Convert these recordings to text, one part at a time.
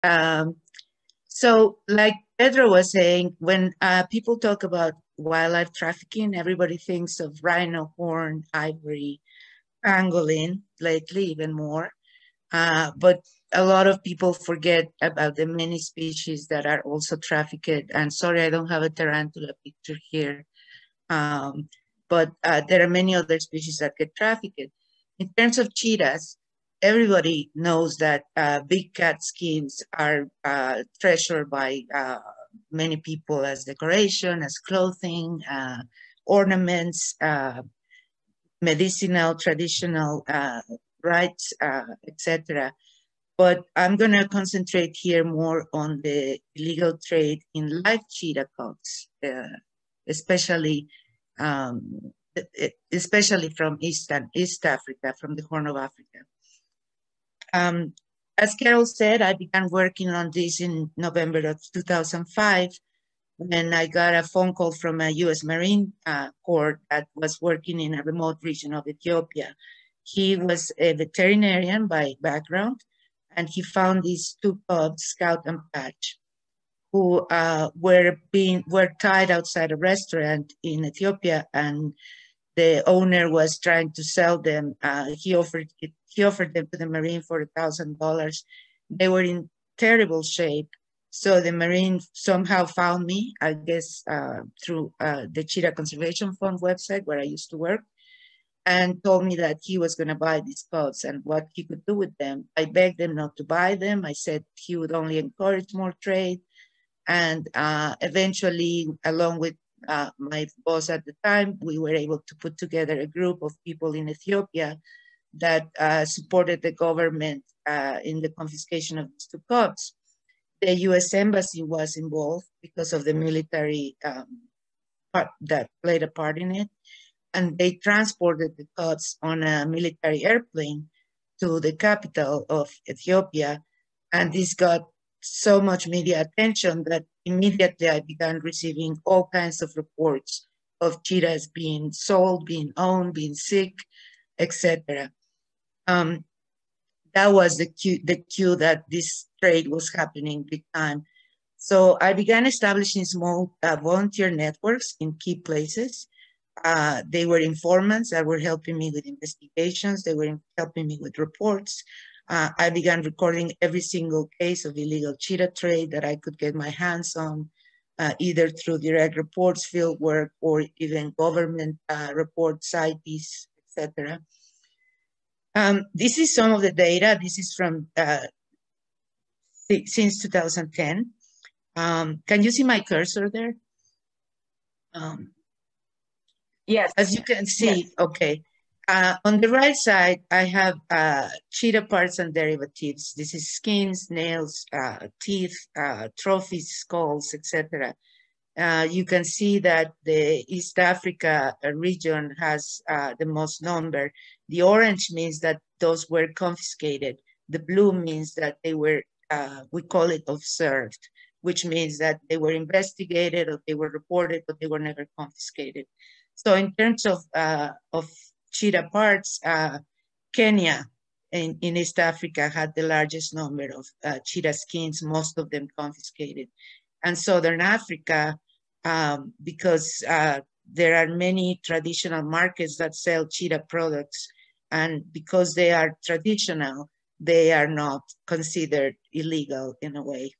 So like Pedro was saying, when people talk about wildlife trafficking, everybody thinks of rhino horn, ivory, pangolin, lately even more. But a lot of people forget about the many species that are also trafficked. And sorry, I don't have a tarantula picture here. Um, but there are many other species that get trafficked. In terms of cheetahs, everybody knows that big cat skins are treasured by many people as decoration, as clothing, ornaments, medicinal, traditional rights, etc. But I'm going to concentrate here more on the illegal trade in live cheetah cubs, especially um, especially from East Africa, from the Horn of Africa. As Carol said, I began working on this in November of 2005 when I got a phone call from a U.S. Marine Corps that was working in a remote region of Ethiopia. He was a veterinarian by background, and he found these two cubs, Scout and Patch, who were tied outside a restaurant in Ethiopia, and the owner was trying to sell them. He offered them to the Marine for $1,000. They were in terrible shape. So the Marine somehow found me, I guess, through the Cheetah Conservation Fund website where I used to work, and told me that he was going to buy these cubs and what he could do with them. I begged them not to buy them. I said he would only encourage more trade. And eventually, along with my boss at the time, we were able to put together a group of people in Ethiopia that supported the government in the confiscation of these two cubs. The U.S. Embassy was involved because of the military part that played a part in it. And they transported the cubs on a military airplane to the capital of Ethiopia. And this got so much media attention that immediately I began receiving all kinds of reports of cheetahs being sold, being owned, being sick, etc. That was the cue that this trade was happening big time. So I began establishing small volunteer networks in key places. They were informants that were helping me with investigations. They were helping me with reports. I began recording every single case of illegal cheetah trade that I could get my hands on, either through direct reports, field work, or even government reports, CITES, etc. This is some of the data. This is from since 2010. Can you see my cursor there? Yes. As you can see, yes. Okay. On the right side, I have cheetah parts and derivatives. This is skins, nails, teeth, trophies, skulls, etc. You can see that the East Africa region has the most number. The orange means that those were confiscated. The blue means that they were, we call it observed, which means that they were investigated or they were reported, but they were never confiscated. So in terms of cheetah parts, Kenya in East Africa had the largest number of cheetah skins, most of them confiscated. And Southern Africa, because there are many traditional markets that sell cheetah products, and because they are traditional, they are not considered illegal in a way.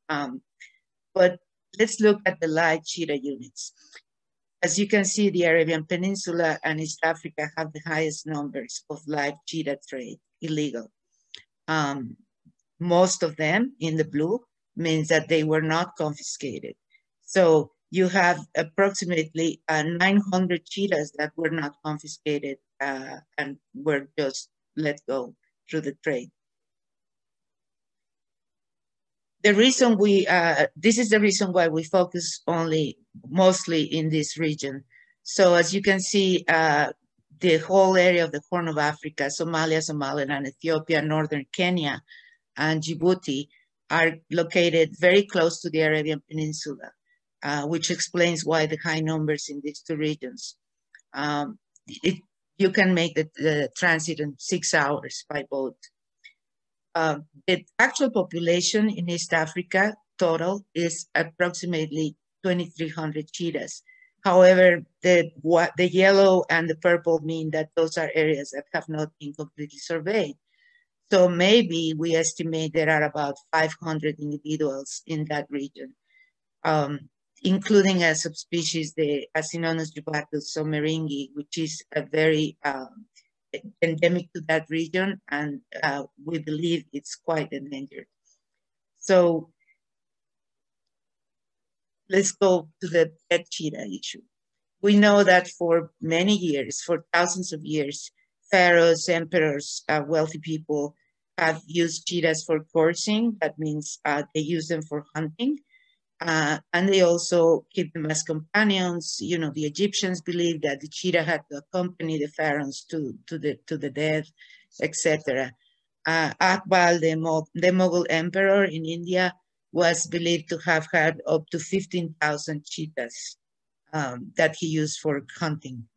But let's look at the live cheetah units. As you can see, the Arabian Peninsula and East Africa have the highest numbers of live cheetah trade, illegal. Most of them in the blue means that they were not confiscated. So you have approximately 900 cheetahs that were not confiscated and were just let go through the trade. The reason this is the reason why we focus mostly in this region. So as you can see, the whole area of the Horn of Africa, Somalia, Somaliland, Ethiopia, northern Kenya, and Djibouti are located very close to the Arabian Peninsula, which explains why the high numbers in these two regions. You can make the transit in 6 hours by boat. The actual population in East Africa total is approximately 2,300 cheetahs. However, the yellow and the purple mean that those are areas that have not been completely surveyed. So maybe we estimate there are about 500 individuals in that region, including a subspecies, the Acinonus jubatus someringi, which is a very endemic to that region, and we believe it's quite endangered. So let's go to the pet cheetah issue. We know that for many years, for thousands of years, pharaohs, emperors, wealthy people have used cheetahs for coursing. That means they use them for hunting. And they also keep them as companions. You know, the Egyptians believed that the cheetah had to accompany the pharaohs to the death, etc. Akbar, the Mughal emperor in India, was believed to have had up to 15,000 cheetahs that he used for hunting.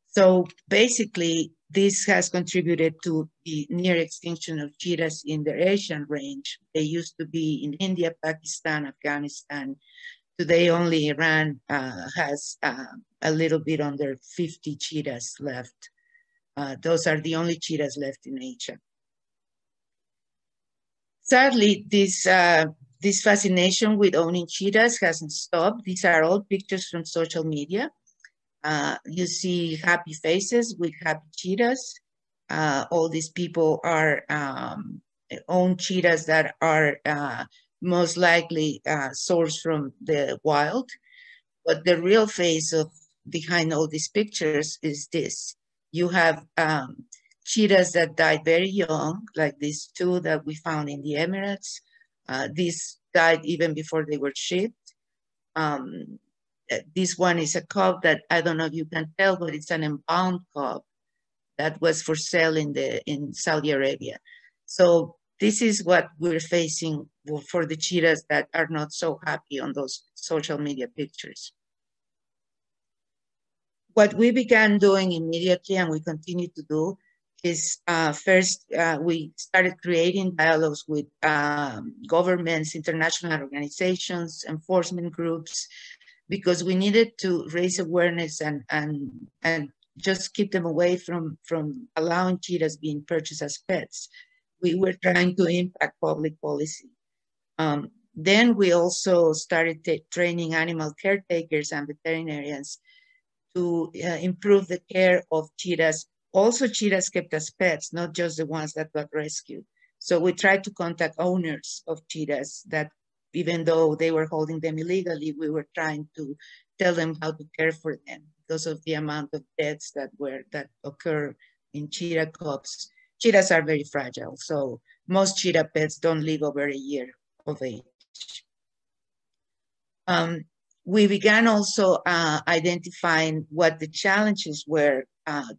So basically, this has contributed to the near extinction of cheetahs in the Asian range. They used to be in India, Pakistan, Afghanistan. Today, only Iran has a little bit under 50 cheetahs left. Those are the only cheetahs left in Asia. Sadly, this fascination with owning cheetahs hasn't stopped. These are all pictures from social media. You see happy faces with happy cheetahs. All these people are own cheetahs that are most likely sourced from the wild. But the real face of behind all these pictures is this. You have cheetahs that died very young, like these two that we found in the Emirates. These died even before they were shipped. This one is a cub that I don't know if you can tell, but it's an embalmed cub that was for sale in Saudi Arabia. So this is what we're facing for the cheetahs that are not so happy on those social media pictures. What we began doing immediately, and we continue to do, is first we started creating dialogues with governments, international organizations, enforcement groups, because we needed to raise awareness and just keep them away from allowing cheetahs being purchased as pets. We were trying to impact public policy. Then we also started training animal caretakers and veterinarians to improve the care of cheetahs. Also cheetahs kept as pets, not just the ones that got rescued. So we tried to contact owners of cheetahs that, even though they were holding them illegally, we were trying to tell them how to care for them because of the amount of deaths that occur in cheetah cubs. Cheetahs are very fragile, so most cheetah pets don't live over a year of age. We began also identifying what the challenges were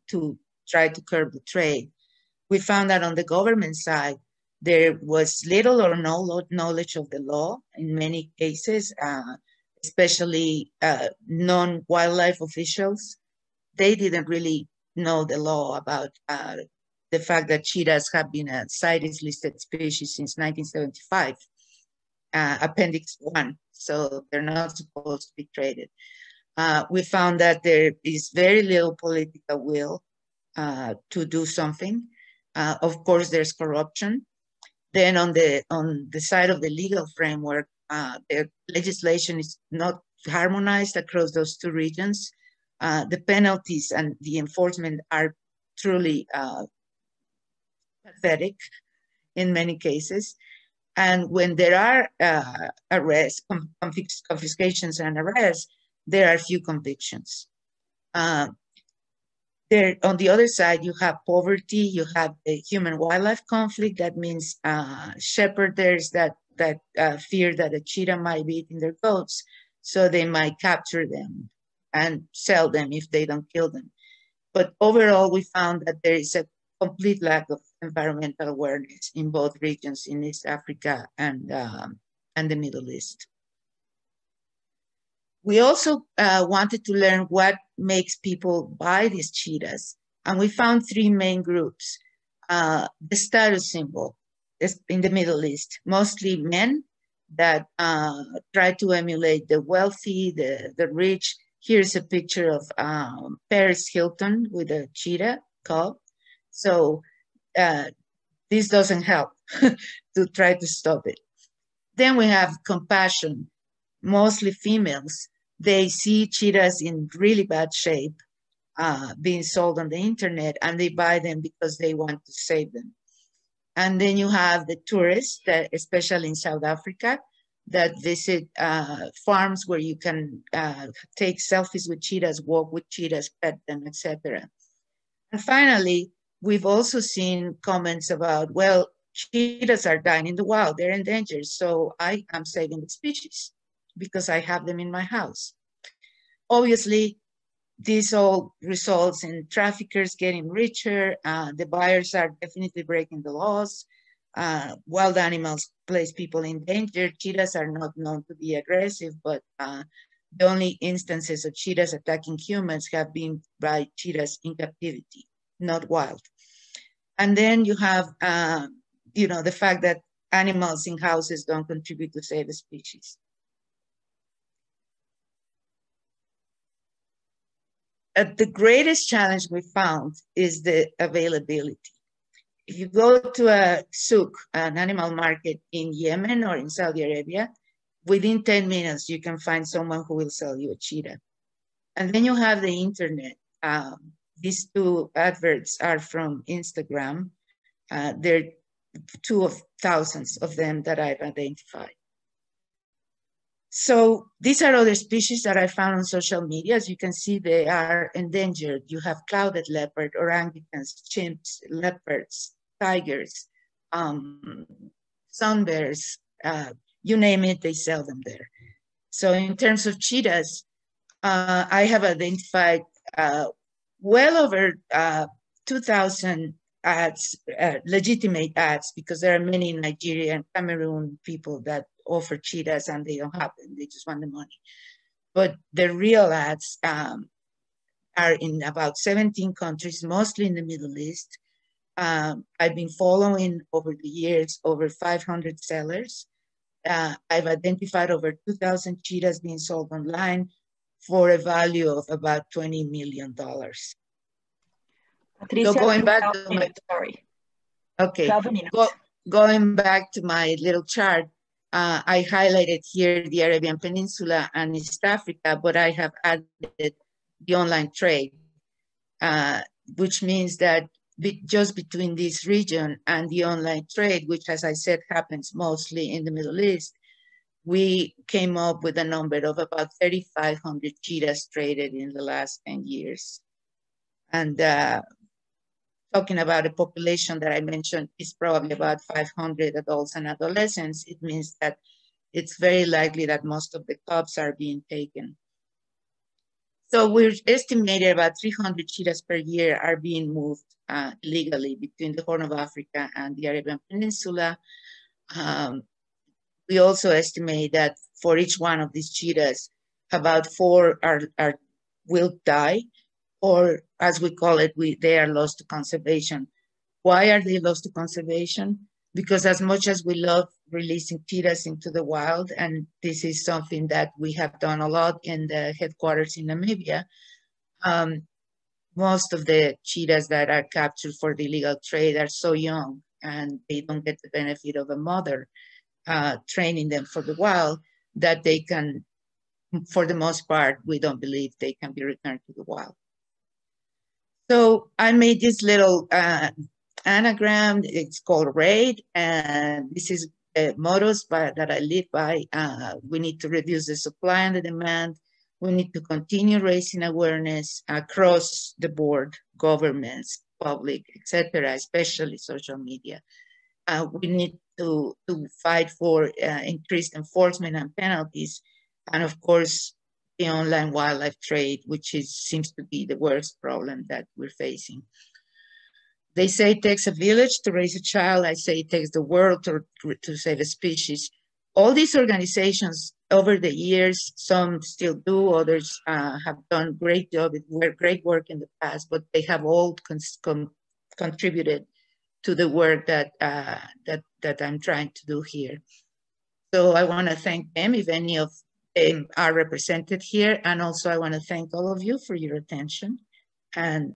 to try to curb the trade. We found that on the government side, there was little or no knowledge of the law in many cases, especially non-wildlife officials. They didn't really know the law about the fact that cheetahs have been a CITES listed species since 1975, Appendix 1, so they're not supposed to be traded. We found that there is very little political will to do something. Of course, there's corruption. Then on the side of the legal framework, the legislation is not harmonized across those two regions. The penalties and the enforcement are truly pathetic in many cases. And when there are arrests, confiscations and arrests, there are few convictions. There, on the other side, you have poverty, you have a human-wildlife conflict. That means shepherders that fear that a cheetah might be eating their goats, so they might capture them and sell them if they don't kill them. But overall, we found that there is a complete lack of environmental awareness in both regions, in East Africa and the Middle East. We also wanted to learn what makes people buy these cheetahs. And we found three main groups. The status symbol. in the Middle East, mostly men that try to emulate the wealthy, the rich. Here's a picture of Paris Hilton with a cheetah cub. So this doesn't help to try to stop it. Then we have compassion, mostly females. They see cheetahs in really bad shape being sold on the internet, and they buy them because they want to save them. And then you have the tourists, that, especially in South Africa, that visit farms where you can take selfies with cheetahs, walk with cheetahs, pet them, etc. And finally, we've also seen comments about, well, cheetahs are dying in the wild, they're endangered, so I am saving the species because I have them in my house. Obviously, this all results in traffickers getting richer. The buyers are definitely breaking the laws. Wild animals place people in danger. Cheetahs are not known to be aggressive, but the only instances of cheetahs attacking humans have been by cheetahs in captivity, not wild. And then you have, the fact that animals in houses don't contribute to save the species. The greatest challenge we found is the availability. If you go to a souk, an animal market in Yemen or in Saudi Arabia, within 10 minutes, you can find someone who will sell you a cheetah. And then you have the internet. These two adverts are from Instagram. There are 2 of thousands of them that I've identified. So these are other species that I found on social media. As you can see, they are endangered. You have clouded leopard, orangutans, chimps, leopards, tigers, sun bears, you name it, they sell them there. So in terms of cheetahs, I have identified well over 2,000 ads, legitimate ads, because there are many in Nigeria and Cameroon people that offer cheetahs and they don't have them, they just want the money. But the real ads are in about 17 countries, mostly in the Middle East. I've been following over the years over 500 sellers. I've identified over 2,000 cheetahs being sold online for a value of about $20 million. Patricia, so going back to my, sorry. Okay, going back to my little chart, I highlighted here the Arabian Peninsula and East Africa, but I have added the online trade, which means that just between this region and the online trade, which, as I said, happens mostly in the Middle East, we came up with a number of about 3,500 cheetahs traded in the last 10 years. And talking about a population that I mentioned is probably about 500 adults and adolescents, it means that it's very likely that most of the cubs are being taken. So we're estimated about 300 cheetahs per year are being moved illegally between the Horn of Africa and the Arabian Peninsula. We also estimate that for each one of these cheetahs, about 4 will die, or as we call it, they are lost to conservation. Why are they lost to conservation? Because as much as we love releasing cheetahs into the wild, and this is something that we have done a lot in the headquarters in Namibia, most of the cheetahs that are captured for the illegal trade are so young and they don't get the benefit of a mother training them for the wild, that they can, for the most part, we don't believe they can be returned to the wild. So I made this little anagram. It's called RAID, and this is the mottos that I live by. We need to reduce the supply and the demand. We need to continue raising awareness across the board, governments, public, etc., especially social media. We need to fight for increased enforcement and penalties, and of course, the online wildlife trade, which seems to be the worst problem that we're facing. They say it takes a village to raise a child. I say it takes the world to save a species. All these organizations over the years, some still do, others have done great work in the past, but they have all contributed to the work that I'm trying to do here. So I want to thank them, if any of them are represented here, and also I want to thank all of you for your attention. And